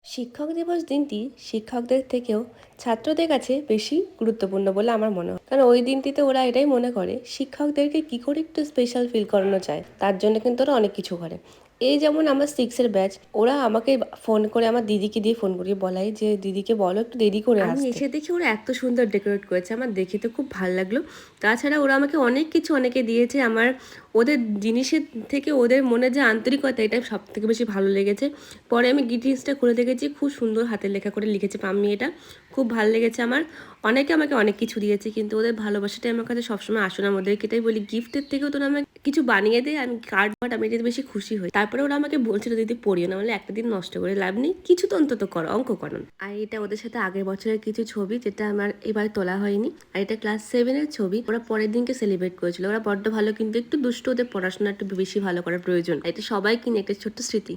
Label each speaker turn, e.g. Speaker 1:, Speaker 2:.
Speaker 1: শিক্ষক দিবস দিনটি শিক্ষকদের থেকেও ছাত্রদের কাছে বেশি গুরুত্বপূর্ণ বলে আমার মনে হয়। কারণ ওই দিনটিতে ওরা এটাই মনে করে শিক্ষকদেরকে কি করে একটু স্পেশাল ফিল করানো যায়, তার জন্য কিন্তু ওরা অনেক কিছু করে। এই যেমন আমার সিক্সের ব্যাচ, ওরা আমাকে ফোন করে, আমার দিদিকে দিয়ে ফোন করিয়ে বলাই যে দিদিকে বলো একটু দেরি করে আমি আসতে। এসে দেখি ওরা এত সুন্দর ডেকোরেট করেছে, আমার দেখে তো খুব ভালো লাগলো। তাছাড়া ওরা আমাকে অনেক কিছু অনেকে দিয়েছে। আমার ওদের জিনিসের থেকে ওদের মনে যে আন্তরিকতা, এটা সব থেকে বেশি ভালো লেগেছে। পরে আমি গ্রিটিংসটা খুলে দেখেছি, খুব সুন্দর হাতের লেখা করে লিখেছে পাম্মি, এটা খুব ভালো লেগেছে আমার। অনেকে আমাকে অনেক কিছু দিয়েছে, কিন্তু ওদের ভালোবাসাটাই আমার কাছে সবসময় আসে না। ওদেরকে এটাই বলি, গিফটের থেকেও তোরা আমাকে কিছু বানিয়ে দেয়, আমি কার্ড বাট আমি এটাতে বেশি খুশি হই। তারপরে ওরা আমাকে বলছিল দিদি পড়িও না, বলে একটা দিন নষ্ট করে লাভ নেই, কিছু তো অন্তত করো, অঙ্ক করো। আর এটা ওদের সাথে আগের বছরের কিছু ছবি, যেটা আমার এবার তোলা হয়নি। আর এটা ক্লাস 7-এর ছবি, ওরা পরের দিনকে সেলিব্রেট করেছিল। ওরা বড্ড ভালো, কিন্তু একটু দুষ্ট, ওদের পড়াশোনা একটু বেশি ভালো করার প্রয়োজন। এটা সবাই কিনে একটা ছোট্ট স্মৃতি।